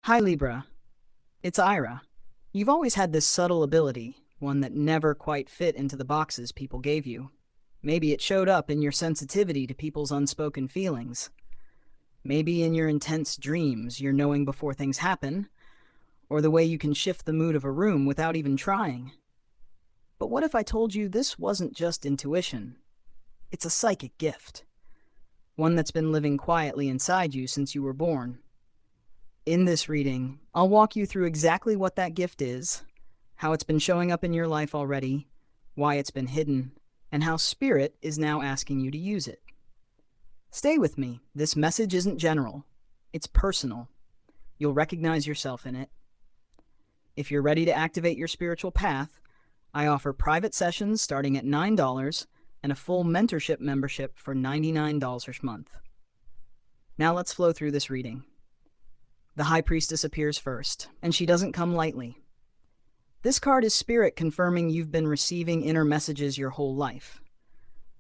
Hi, Libra. It's Aira. You've always had this subtle ability, one that never quite fit into the boxes people gave you. Maybe it showed up in your sensitivity to people's unspoken feelings. Maybe in your intense dreams, your knowing before things happen, or the way you can shift the mood of a room without even trying. But what if I told you this wasn't just intuition? It's a psychic gift, one that's been living quietly inside you since you were born. In this reading, I'll walk you through exactly what that gift is, how it's been showing up in your life already, why it's been hidden, and how Spirit is now asking you to use it. Stay with me. This message isn't general. It's personal. You'll recognize yourself in it. If you're ready to activate your spiritual path, I offer private sessions starting at $9 and a full mentorship membership for $99 a month. Now let's flow through this reading. The High Priestess appears first, and she doesn't come lightly. This card is Spirit confirming you've been receiving inner messages your whole life.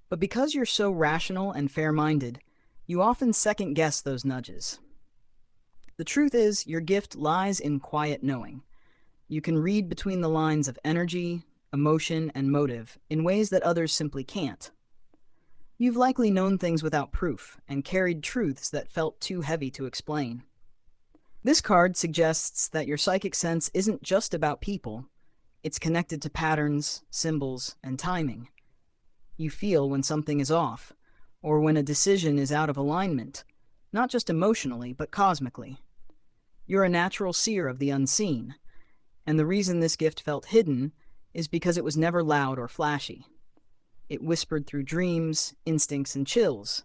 But because you're so rational and fair-minded, you often second-guess those nudges. The truth is, your gift lies in quiet knowing. You can read between the lines of energy, emotion, and motive in ways that others simply can't. You've likely known things without proof and carried truths that felt too heavy to explain. This card suggests that your psychic sense isn't just about people. It's connected to patterns, symbols, and timing. You feel when something is off, or when a decision is out of alignment, not just emotionally, but cosmically. You're a natural seer of the unseen, and the reason this gift felt hidden is because it was never loud or flashy. It whispered through dreams, instincts, and chills.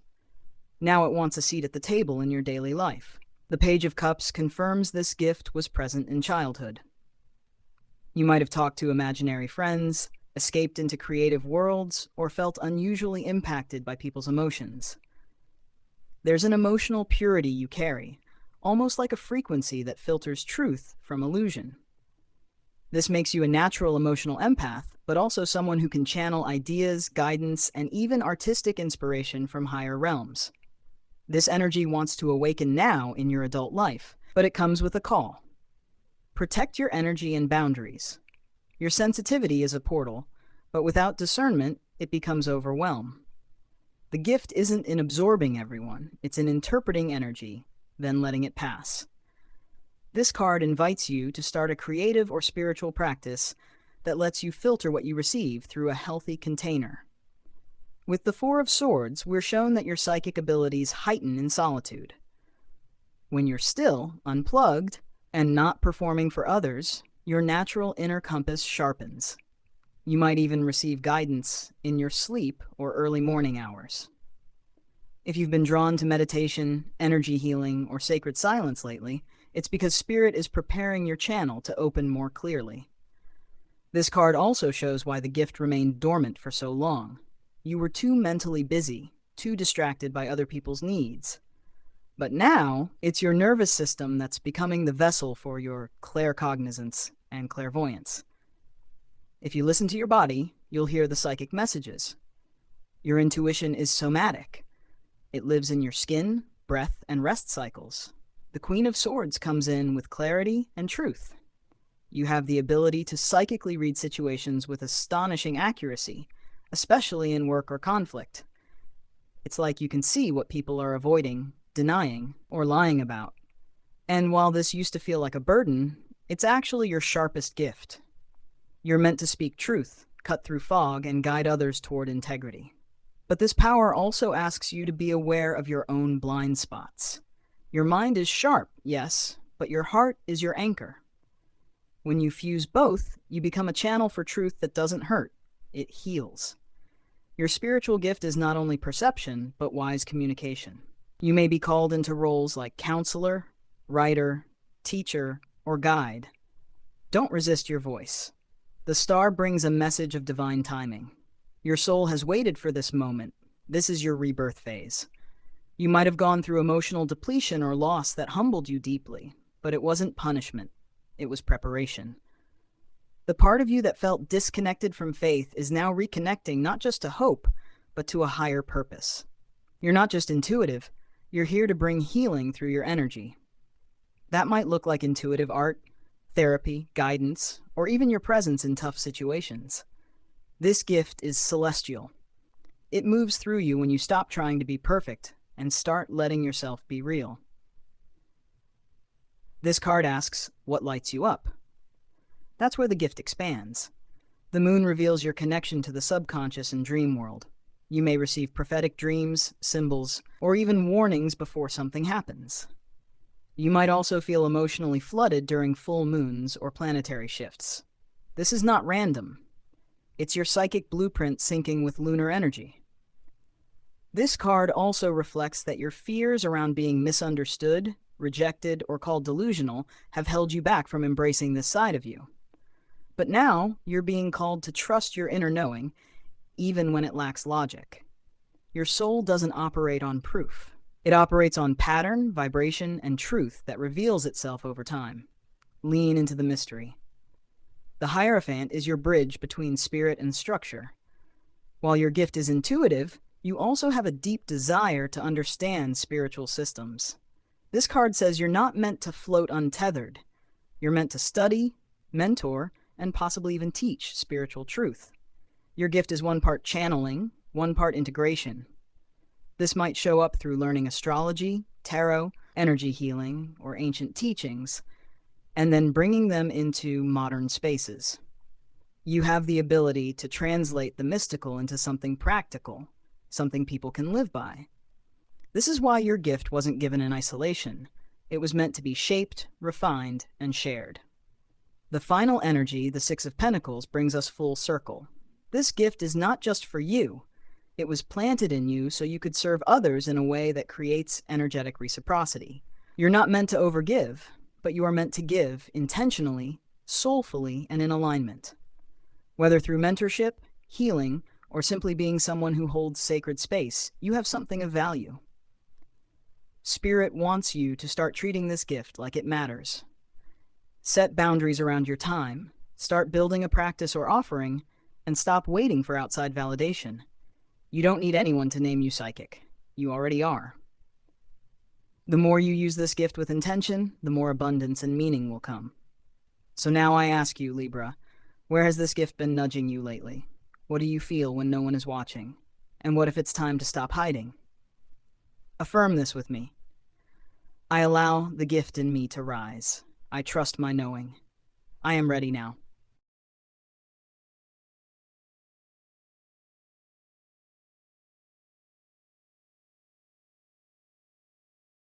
Now it wants a seat at the table in your daily life. The Page of Cups confirms this gift was present in childhood. You might have talked to imaginary friends, escaped into creative worlds, or felt unusually impacted by people's emotions. There's an emotional purity you carry, almost like a frequency that filters truth from illusion. This makes you a natural emotional empath, but also someone who can channel ideas, guidance, and even artistic inspiration from higher realms. This energy wants to awaken now in your adult life, but it comes with a call. Protect your energy and boundaries. Your sensitivity is a portal, but without discernment, it becomes overwhelm. The gift isn't in absorbing everyone, it's in interpreting energy, then letting it pass. This card invites you to start a creative or spiritual practice that lets you filter what you receive through a healthy container. With the Four of Swords, we're shown that your psychic abilities heighten in solitude. When you're still, unplugged, and not performing for others, your natural inner compass sharpens. You might even receive guidance in your sleep or early morning hours. If you've been drawn to meditation, energy healing, or sacred silence lately, it's because Spirit is preparing your channel to open more clearly. This card also shows why the gift remained dormant for so long. You were too mentally busy, too distracted by other people's needs. But now, it's your nervous system that's becoming the vessel for your claircognizance and clairvoyance. If you listen to your body, you'll hear the psychic messages. Your intuition is somatic. It lives in your skin, breath, and rest cycles. The Queen of Swords comes in with clarity and truth. You have the ability to psychically read situations with astonishing accuracy, especially in work or conflict. It's like you can see what people are avoiding, denying, or lying about. And while this used to feel like a burden, it's actually your sharpest gift. You're meant to speak truth, cut through fog, and guide others toward integrity. But this power also asks you to be aware of your own blind spots. Your mind is sharp, yes, but your heart is your anchor. When you fuse both, you become a channel for truth that doesn't hurt. It heals. Your spiritual gift is not only perception, but wise communication. You may be called into roles like counselor, writer, teacher, or guide. Don't resist your voice. The star brings a message of divine timing. Your soul has waited for this moment. This is your rebirth phase. You might have gone through emotional depletion or loss that humbled you deeply, but it wasn't punishment. It was preparation. The part of you that felt disconnected from faith is now reconnecting not just to hope, but to a higher purpose. You're not just intuitive, you're here to bring healing through your energy. That might look like intuitive art, therapy, guidance, or even your presence in tough situations. This gift is celestial. It moves through you when you stop trying to be perfect and start letting yourself be real. This card asks, what lights you up? That's where the gift expands. The moon reveals your connection to the subconscious and dream world. You may receive prophetic dreams, symbols, or even warnings before something happens. You might also feel emotionally flooded during full moons or planetary shifts. This is not random. It's your psychic blueprint syncing with lunar energy. This card also reflects that your fears around being misunderstood, rejected, or called delusional have held you back from embracing this side of you. But now you're being called to trust your inner knowing, even when it lacks logic. Your soul doesn't operate on proof. It operates on pattern, vibration, and truth that reveals itself over time. Lean into the mystery. The Hierophant is your bridge between spirit and structure. While your gift is intuitive, you also have a deep desire to understand spiritual systems. This card says you're not meant to float untethered. You're meant to study, mentor, and possibly even teach spiritual truth. Your gift is one part channeling, one part integration. This might show up through learning astrology, tarot, energy healing, or ancient teachings, and then bringing them into modern spaces. You have the ability to translate the mystical into something practical, something people can live by. This is why your gift wasn't given in isolation. It was meant to be shaped, refined, and shared. The final energy, the Six of Pentacles, brings us full circle. This gift is not just for you. It was planted in you so you could serve others in a way that creates energetic reciprocity. You're not meant to overgive, but you are meant to give intentionally, soulfully, and in alignment. Whether through mentorship, healing, or simply being someone who holds sacred space, you have something of value. Spirit wants you to start treating this gift like it matters. Set boundaries around your time, start building a practice or offering, and stop waiting for outside validation. You don't need anyone to name you psychic. You already are. The more you use this gift with intention, the more abundance and meaning will come. So now I ask you, Libra, where has this gift been nudging you lately? What do you feel when no one is watching? And what if it's time to stop hiding? Affirm this with me. I allow the gift in me to rise. I trust my knowing. I am ready now.